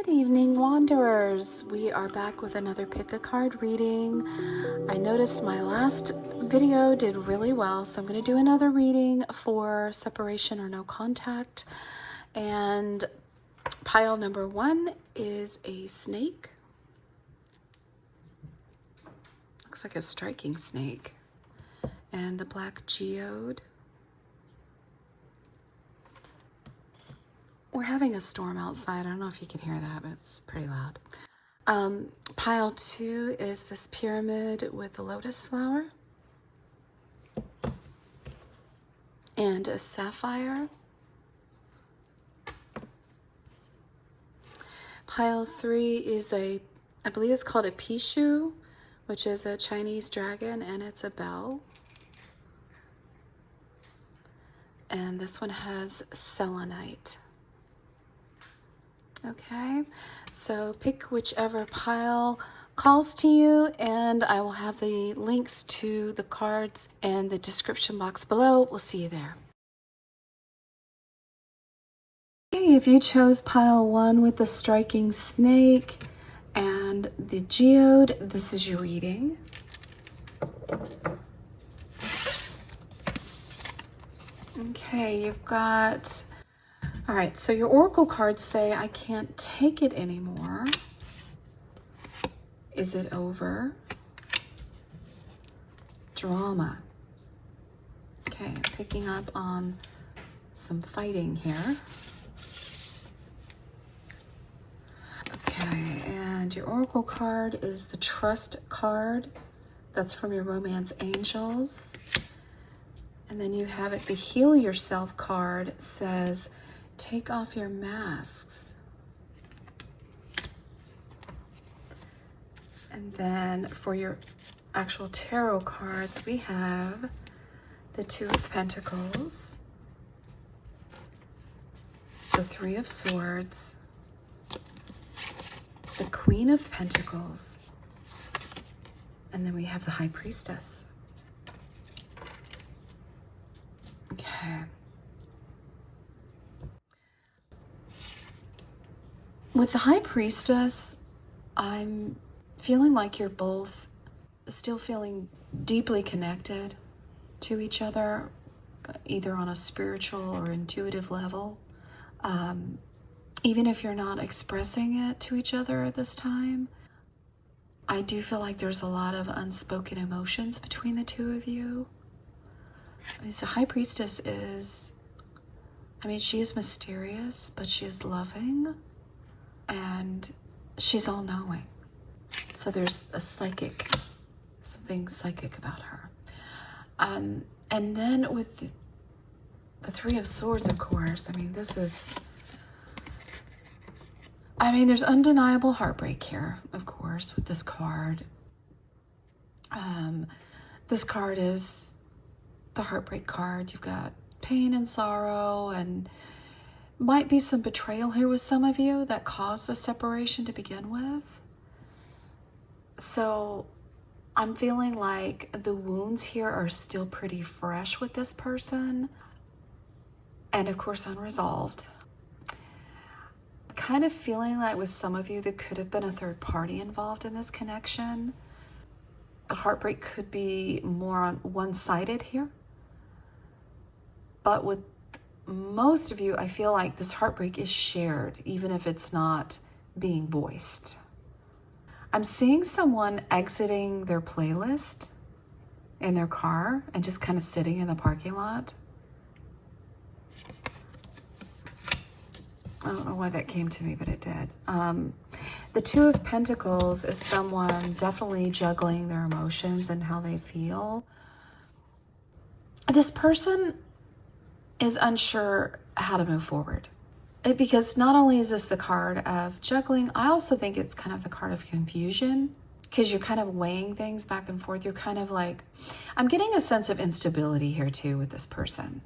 Good evening, Wanderers. We are back with another pick a card reading. I noticed my last video did really well, so I'm going to do another reading for separation or no contact. And pile number 1 is a snake. Looks like a striking snake. And the black geode. We're having a storm outside. I don't know if you can hear that, but it's pretty loud. Pile 2 is this pyramid with the lotus flower and a sapphire. Pile 3 is I believe it's called a pishu, which is a Chinese dragon, and it's a bell. And this one has selenite. Okay, so pick whichever pile calls to you, and I will have the links to the cards in the description box below. We'll see you there. Okay, if you chose pile 1 with the striking snake and the geode, this is your reading. Okay, you've got... All right, so your oracle cards say, I can't take it anymore. Is it over? Drama. Okay, picking up on some fighting here. Okay, and your oracle card is the trust card. That's from your romance angels. And then you have it, the heal yourself card says, take off your masks. And then for your actual tarot cards, we have the 2 of Pentacles, the 3 of Swords, the Queen of Pentacles, and then we have the High Priestess. Okay. With the High Priestess, I'm feeling like you're both still feeling deeply connected to each other, either on a spiritual or intuitive level. Even if you're not expressing it to each other at this time, I do feel like there's a lot of unspoken emotions between the 2 of you. The High Priestess is, she is mysterious, but she is loving. And she's all-knowing. So there's a something psychic about her. And then with the 3 of Swords, of course, there's undeniable heartbreak here, of course, with this card. This card is the heartbreak card. You've got pain and sorrow, and might be some betrayal here with some of you that caused the separation to begin with. So I'm feeling like the wounds here are still pretty fresh with this person, and of course unresolved. Kind of feeling like with some of you there could have been a third party involved in this connection. The heartbreak could be more on one-sided here, but with most of you, I feel like this heartbreak is shared, even if it's not being voiced. I'm seeing someone exiting their playlist in their car and just kind of sitting in the parking lot. I don't know why that came to me, but it did. The 2 of Pentacles is someone definitely juggling their emotions and how they feel. This person is unsure how to move forward. Because not only is this the card of juggling, I also think it's kind of the card of confusion, because you're kind of weighing things back and forth. You're kind of like, I'm getting a sense of instability here too with this person.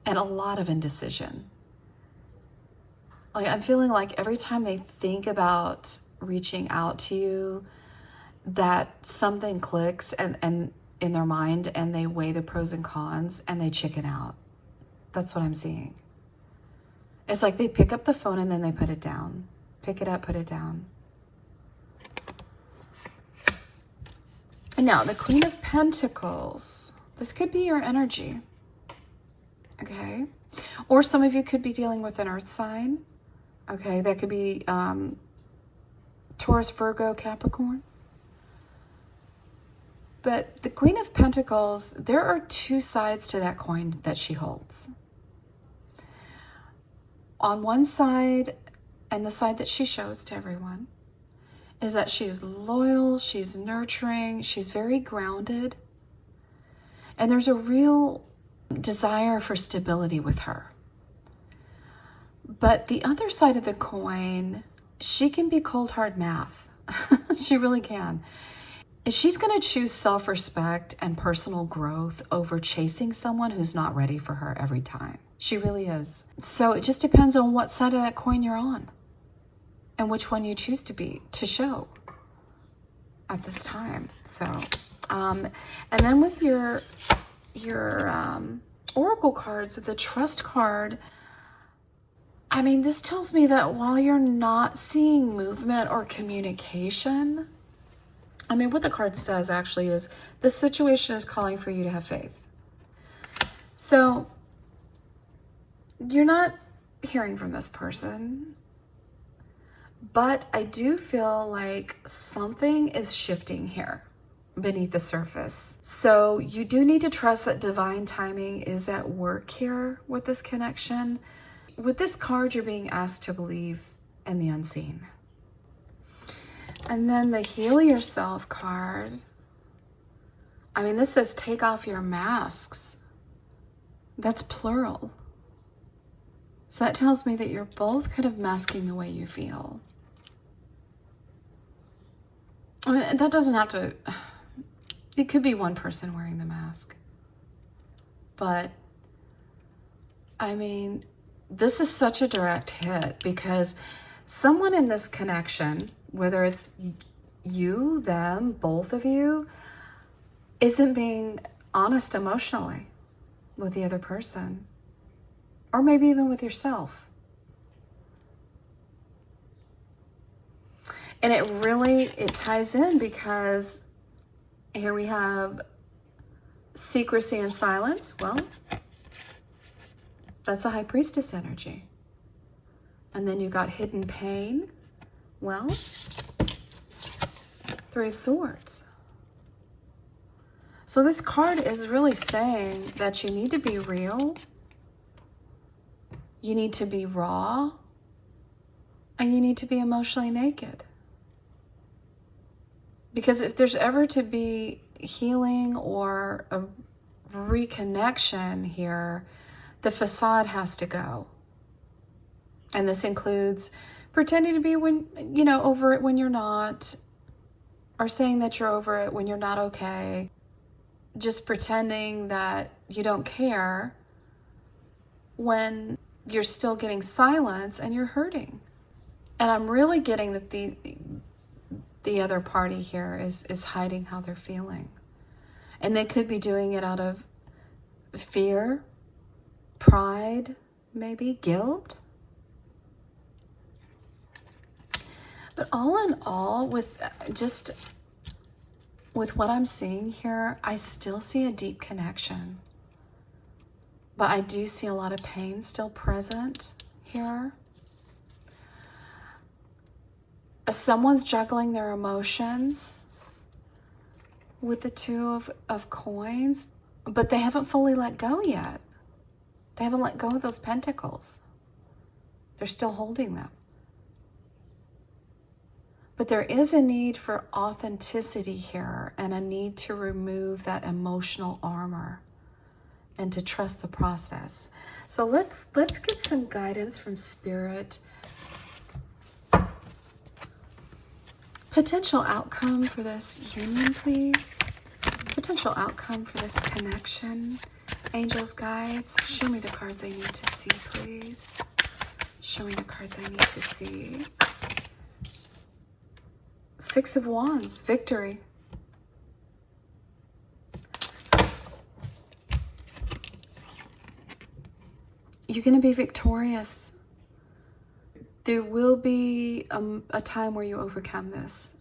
And a lot of indecision. Like, I'm feeling like every time they think about reaching out to you, that something clicks and in their mind, and they weigh the pros and cons and they chicken out. That's what I'm seeing. It's like they pick up the phone and then they put it down. Pick it up, put it down. And now the Queen of Pentacles. This could be your energy. Okay. Or some of you could be dealing with an earth sign. Okay. That could be Taurus, Virgo, Capricorn. But the Queen of Pentacles, there are two sides to that coin that she holds. On one side, and the side that she shows to everyone, is that she's loyal, she's nurturing, she's very grounded, and there's a real desire for stability with her. But the other side of the coin, she can be cold hard math. She really can. She's going to choose self-respect and personal growth over chasing someone who's not ready for her every time. She really is. So it just depends on what side of that coin you're on and which one you choose to show at this time. So, and then with your oracle cards, with the trust card, I mean, this tells me that while you're not seeing movement or communication, I mean, what the card says actually is the situation is calling for you to have faith. So you're not hearing from this person, but I do feel like something is shifting here beneath the surface. So you do need to trust that divine timing is at work here with this connection. With this card, you're being asked to believe in the unseen. And then the Heal Yourself card. I mean, this says take off your masks. That's plural. So that tells me that you're both kind of masking the way you feel. I mean, that doesn't have to, it could be one person wearing the mask. But, I mean, this is such a direct hit because someone in this connection, whether it's you, them, both of you, isn't being honest emotionally with the other person, or maybe even with yourself. And it ties in because here we have secrecy and silence. Well, that's a High Priestess energy. And then you got hidden pain. Well, Three of Swords. So this card is really saying that you need to be real. You need to be raw. And you need to be emotionally naked. Because if there's ever to be healing or a reconnection here, the facade has to go. And this includes pretending to be over it when you're not, or saying that you're over it when you're not okay. Just pretending that you don't care when you're still getting silence and you're hurting. And I'm really getting that the other party here is hiding how they're feeling. And they could be doing it out of fear, pride, maybe guilt. But all in all, with what I'm seeing here, I still see a deep connection. But I do see a lot of pain still present here. Someone's juggling their emotions with the Two of Coins, but they haven't fully let go yet. They haven't let go of those pentacles. They're still holding them. But there is a need for authenticity here and a need to remove that emotional armor and to trust the process. So let's get some guidance from Spirit. Potential outcome for this union, please. Potential outcome for this connection. Angels, guides, show me the cards I need to see, please. Show me the cards I need to see. Six of Wands, victory. You're going to be victorious there will be a time where you overcome this.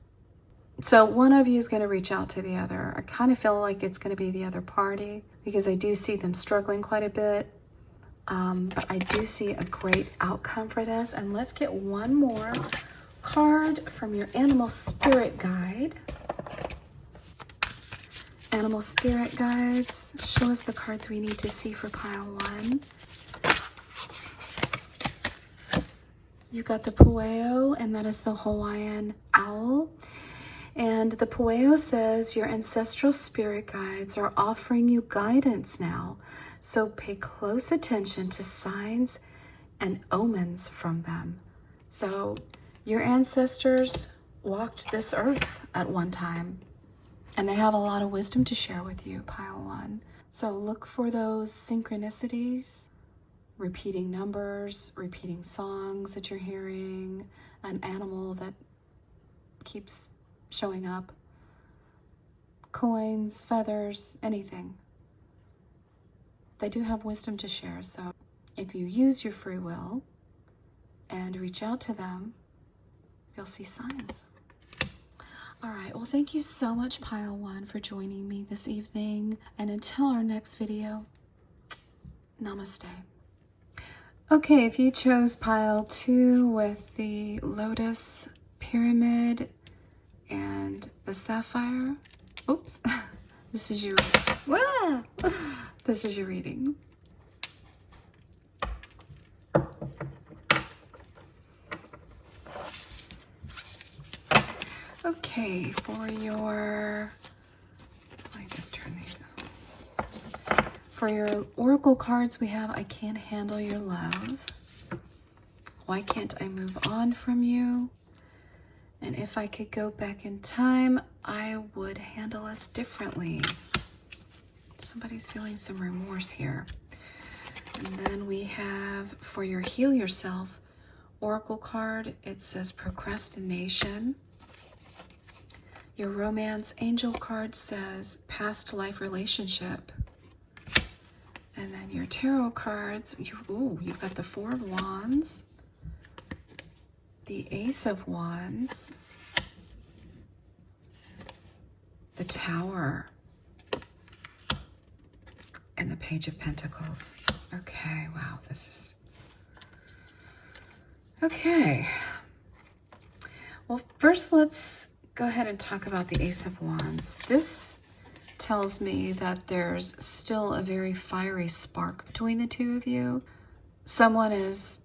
So one of you is going to reach out to the other. I kind of feel like it's going to be the other party because I do see them struggling quite a bit. But I do see a great outcome for this. And let's get one more card from your animal spirit guide. Animal spirit guides, show us the cards we need to see for pile 1. You got the Pueo, and that is the Hawaiian owl. And the Pueo says your ancestral spirit guides are offering you guidance now. So pay close attention to signs and omens from them. So your ancestors walked this earth at one time, and they have a lot of wisdom to share with you, pile 1. So look for those synchronicities, repeating numbers, repeating songs that you're hearing, an animal that keeps showing up, coins, feathers, anything. They do have wisdom to share, so if you use your free will and reach out to them, you'll see signs. All right, well, thank you so much, pile 1, for joining me this evening. And until our next video, namaste. Okay, if you chose pile 2 with the lotus pyramid and the sapphire, oops, this is your, this is your reading. Okay, for your, let me just turn these up. For your oracle cards, we have I Can't Handle Your Love. Why Can't I Move On From You? And if I could go back in time, I would handle us differently. Somebody's feeling some remorse here. And then we have for your Heal Yourself oracle card, it says procrastination. Your romance angel card says past life relationship. And then your tarot cards, you've got the Four of Wands, the Ace of Wands, the Tower, and the Page of Pentacles. Okay, wow, this is... Okay. Well, first let's go ahead and talk about the Ace of Wands. This tells me that there's still a very fiery spark between the two of you. Someone is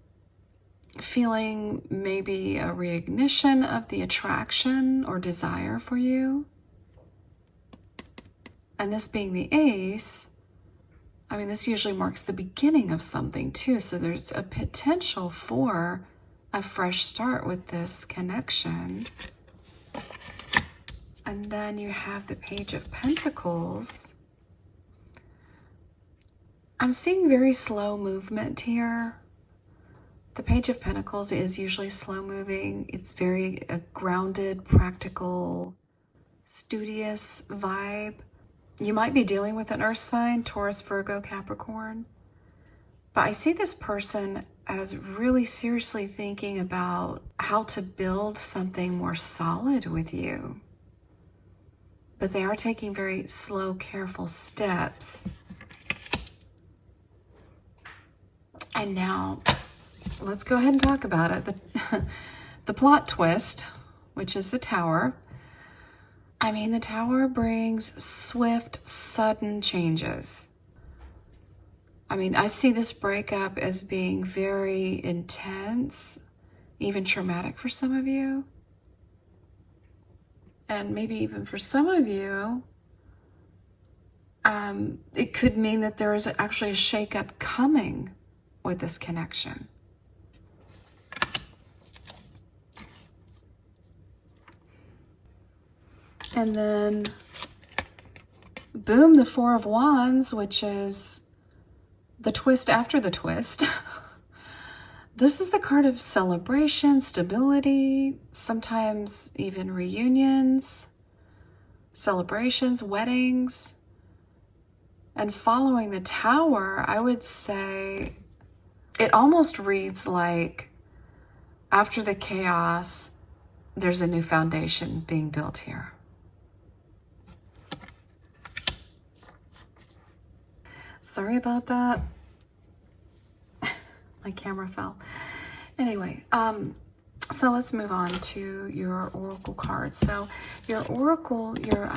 feeling maybe a reignition of the attraction or desire for you. And this being the Ace, I mean, this usually marks the beginning of something too. So there's a potential for a fresh start with this connection. And then you have the Page of Pentacles. I'm seeing very slow movement here. The Page of Pentacles is usually slow moving. It's very a grounded, practical, studious vibe. You might be dealing with an earth sign, Taurus, Virgo, Capricorn. But I see this person as really seriously thinking about how to build something more solid with you. But they are taking very slow, careful steps. And now, let's go ahead and talk about it. The plot twist, which is the Tower. I mean, the Tower brings swift, sudden changes. I mean, I see this breakup as being very intense, even traumatic for some of you. And maybe even for some of you, it could mean that there is actually a shakeup coming with this connection. And then, boom, the Four of Wands, which is the twist after the twist. This is the card of celebration, stability, sometimes even reunions, celebrations, weddings. And following the Tower, I would say it almost reads like after the chaos, there's a new foundation being built here. Sorry about that. My camera fell. Anyway, so let's move on to your oracle cards. So your oracle, your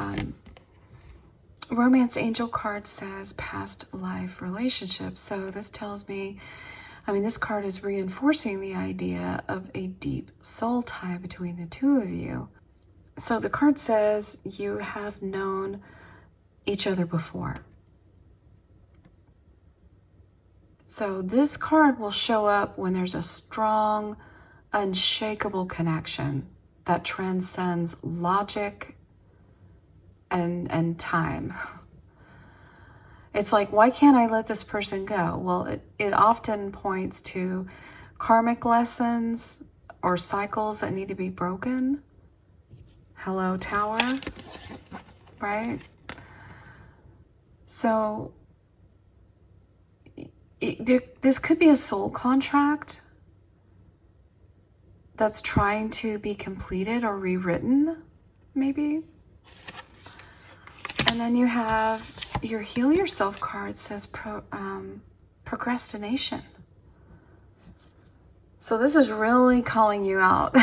romance angel card says past life relationship. So this tells me, I mean, this card is reinforcing the idea of a deep soul tie between the two of you. So the card says you have known each other before. So this card will show up when there's a strong, unshakable connection that transcends logic and time. It's like, why can't I let this person go? Well, it often points to karmic lessons or cycles that need to be broken. Hello, Tower, right? So this could be a soul contract that's trying to be completed or rewritten, maybe. And then you have your Heal Yourself card says procrastination. So this is really calling you out.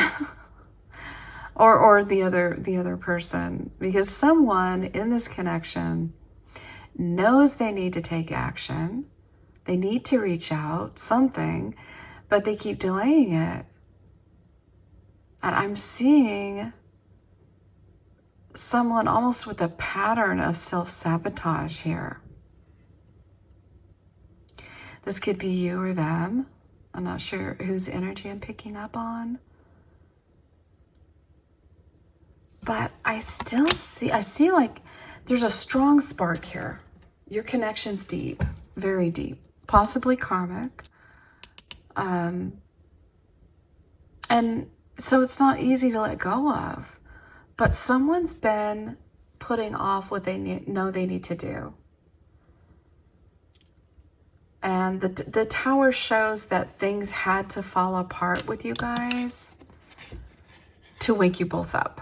or the other person, because someone in this connection knows they need to take action. They need to reach out, something, but they keep delaying it. And I'm seeing someone almost with a pattern of self-sabotage here. This could be you or them. I'm not sure whose energy I'm picking up on. But I see like there's a strong spark here. Your connection's deep, very deep, possibly karmic. And so it's not easy to let go of. But someone's been putting off what they know they need to do. And the Tower shows that things had to fall apart with you guys to wake you both up.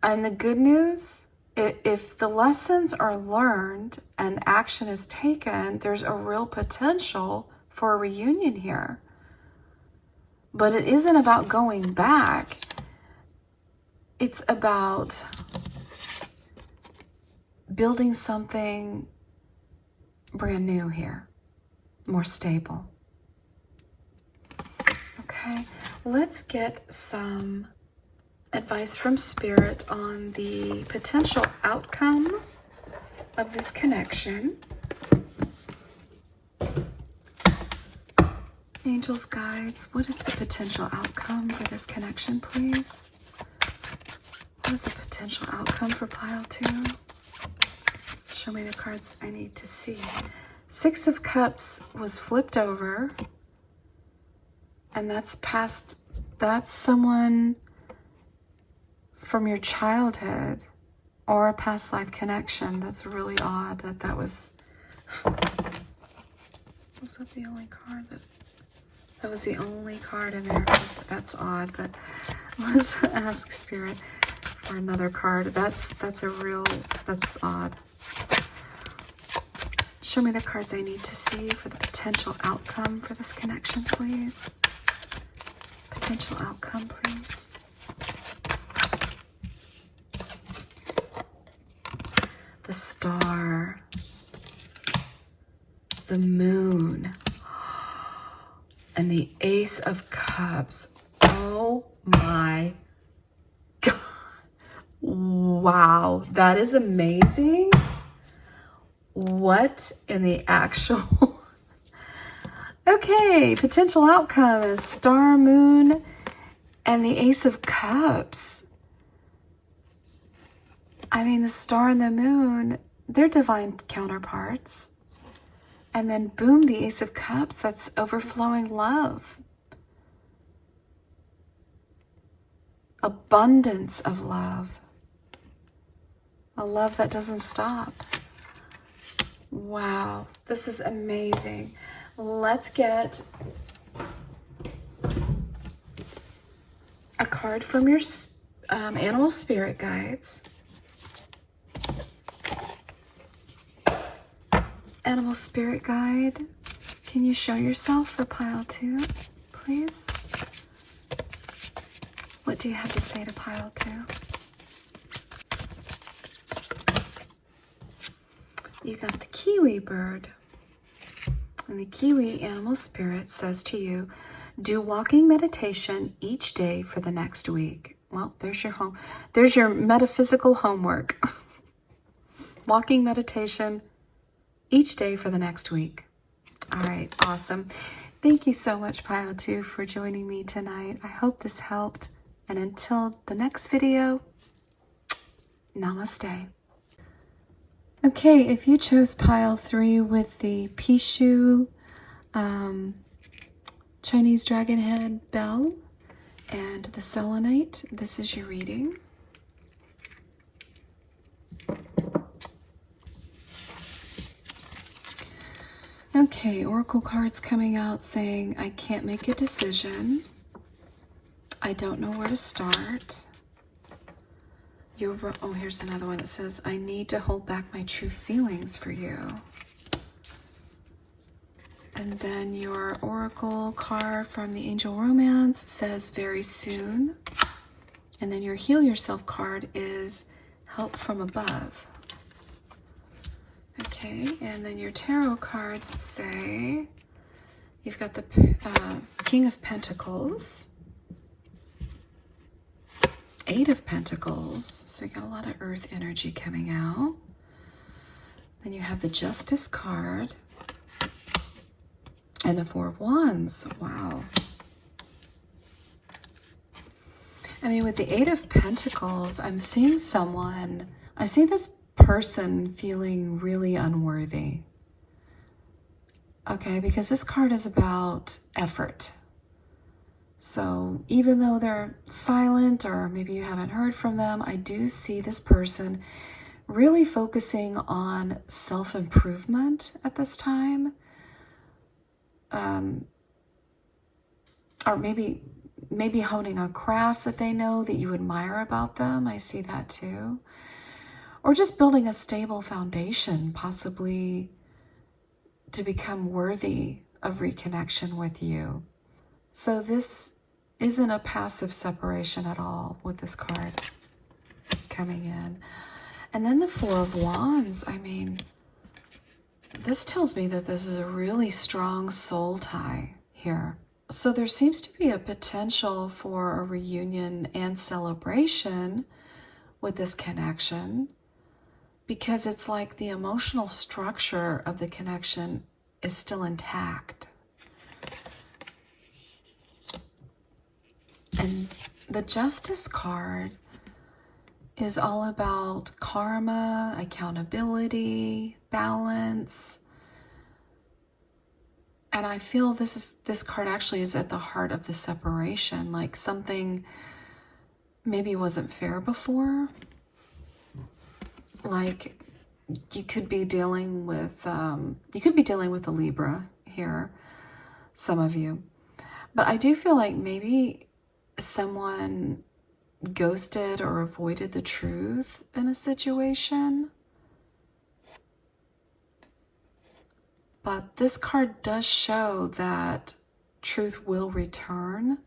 And the good news, if the lessons are learned and action is taken, there's a real potential for a reunion here. But it isn't about going back. It's about building something brand new here, more stable. Okay, let's get some advice from Spirit on the potential outcome of this connection. Angels, guides, what is the potential outcome for this connection, please? What is the potential outcome for pile 2? Show me the cards I need to see. 6 of Cups was flipped over. And that's someone from your childhood or a past life connection. That's really odd that was that the only card that was the only card in there. That's odd, but let's ask Spirit for another card. That's odd. Show me the cards I need to see for the potential outcome for this connection, please. Potential outcome, please. The Star. The Moon. And the Ace of Cups. Oh my God. Wow, that is amazing. What in the actual... Okay, potential outcome is Star, Moon, and the Ace of Cups. I mean, the Star and the Moon, they're divine counterparts. And then boom, the Ace of Cups, that's overflowing love. Abundance of love. A love that doesn't stop. Wow, this is amazing. Let's get card from your animal spirit guides. Animal spirit guide, can you show yourself for pile 2, please? What do you have to say to pile 2? You got the kiwi bird. And the kiwi animal spirit says to you, do walking meditation each day for the next week. Well, there's your metaphysical homework. Walking meditation each day for the next week. All right, awesome. Thank you so much, Pile 2, for joining me tonight. I hope this helped. And until the next video, namaste. Okay, if you chose pile 3 with the Pishu Chinese dragon head bell and the selenite, this is your reading. Okay, oracle cards coming out saying, I can't make a decision. I don't know where to start. Oh, here's another one that says, I need to hold back my true feelings for you. And then your oracle card from the Angel Romance says, very soon. And then your Heal Yourself card is help from above. Okay, and then your tarot cards say, you've got the King of Pentacles, 8 of Pentacles, so you got a lot of earth energy coming out. Then you have the Justice card and the 4 of Wands. Wow. I mean, with the 8 of Pentacles, I'm seeing someone, I see this person feeling really unworthy. Okay, because this card is about effort. So even though they're silent or maybe you haven't heard from them, I do see this person really focusing on self-improvement at this time. Or maybe honing a craft that they know that you admire about them. I see that too. Or just building a stable foundation, possibly to become worthy of reconnection with you. So this isn't a passive separation at all with this card coming in. And then the 4 of Wands, I mean, this tells me that this is a really strong soul tie here. So there seems to be a potential for a reunion and celebration with this connection, because it's like the emotional structure of the connection is still intact. And the Justice card is all about karma, accountability, balance. And I feel this card actually is at the heart of the separation, like something maybe wasn't fair before. Like you could be dealing with a Libra here, some of you. But I do feel like maybe someone ghosted or avoided the truth in a situation. But this card does show that truth will return.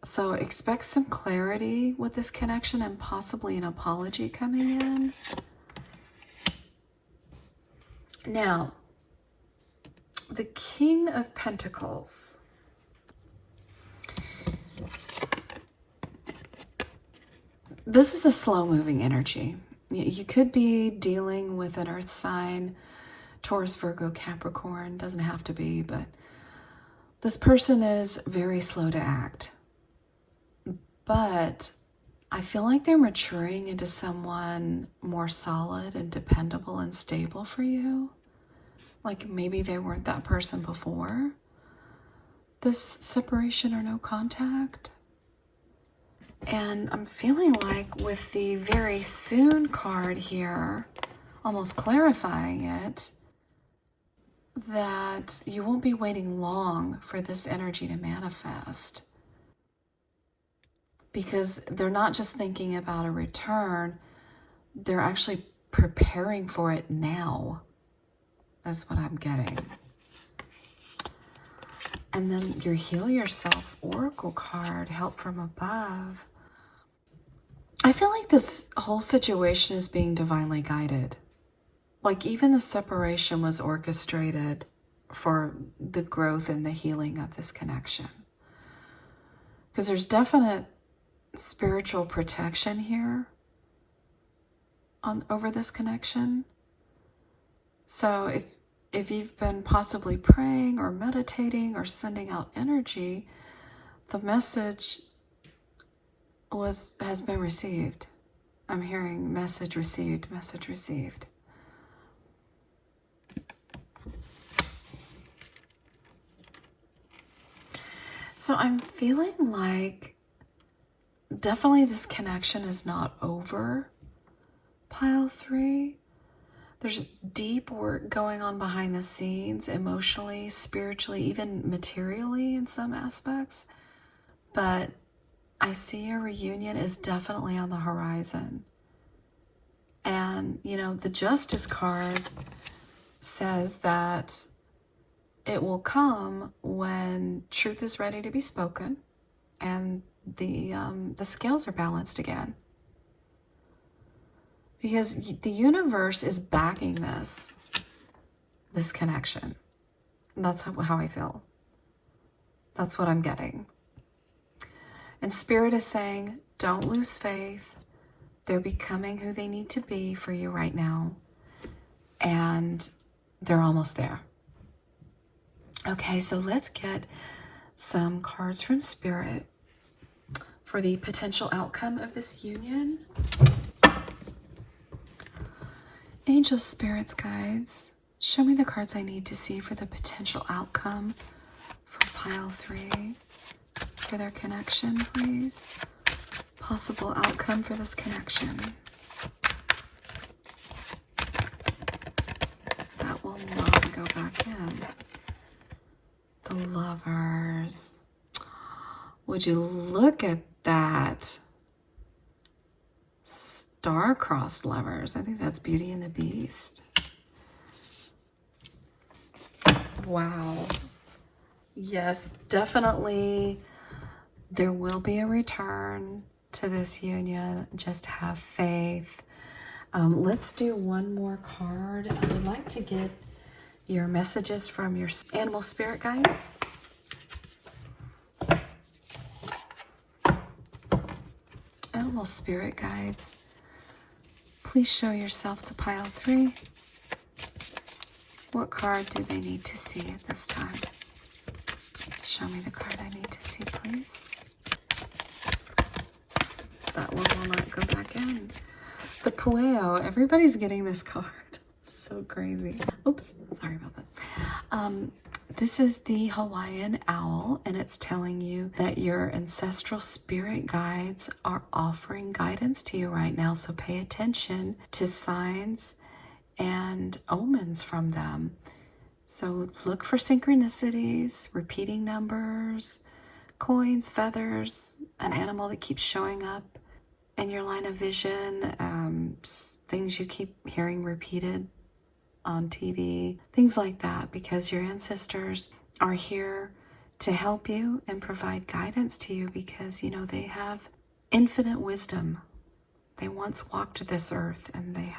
So expect some clarity with this connection and possibly an apology coming in. Now, the King of Pentacles. This is a slow-moving energy. You could be dealing with an earth sign, Taurus, Virgo, Capricorn. Doesn't have to be, but this person is very slow to act. But I feel like they're maturing into someone more solid and dependable and stable for you. Like maybe they weren't that person before this separation or no contact. And I'm feeling like with the very soon card here, almost clarifying it, that you won't be waiting long for this energy to manifest. because they're not just thinking about a return, they're actually preparing for it now. That's what I'm getting. And then your Heal Yourself Oracle card, Help from Above. I feel like this whole situation is being divinely guided. Like even the separation was orchestrated for the growth and the healing of this connection. Because there's definite spiritual protection here over this connection. So if you've been possibly praying or meditating or sending out energy, the message has been received. I'm hearing message received, message received. So I'm feeling like definitely this connection is not over, pile 3. There's deep work going on behind the scenes, emotionally, spiritually, even materially in some aspects. But I see a reunion is definitely on the horizon. And, you know, the Justice card says that it will come when truth is ready to be spoken and the scales are balanced again. Because the universe is backing this connection. That's how I feel. That's what I'm getting. And Spirit is saying, don't lose faith. They're becoming who they need to be for you right now. And they're almost there. Okay, so let's get some cards from Spirit for the potential outcome of this union. Angels, spirits, guides, show me the cards I need to see for the potential outcome for pile 3 for their connection, please. Possible outcome for this connection. That will not go back in. The Lovers. Would you look at that? Star-crossed Lovers. I think that's Beauty and the Beast. Wow. Yes, definitely there will be a return to this union. Just have faith. Let's do one more card. I would like to get your messages from your animal spirit guides. Animal spirit guides. Please show yourself to pile 3. What card do they need to see at this time? Show me the card I need to see, please. That one will not go back in. The Pueo, everybody's getting this card. So crazy. Oops, sorry about that. This is the Hawaiian owl, and it's telling you that your ancestral spirit guides are offering guidance to you right now. So pay attention to signs and omens from them. So look for synchronicities, repeating numbers, coins, feathers, an animal that keeps showing up in your line of vision, things you keep hearing repeated on TV, things like that, because your ancestors are here to help you and provide guidance to you because, you know, they have infinite wisdom. They once walked this earth and they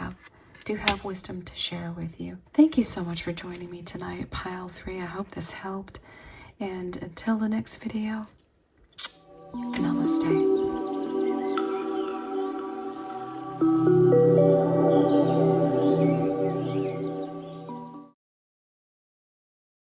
do have wisdom to share with you. Thank you so much for joining me tonight, pile 3. I hope this helped. And until the next video, namaste.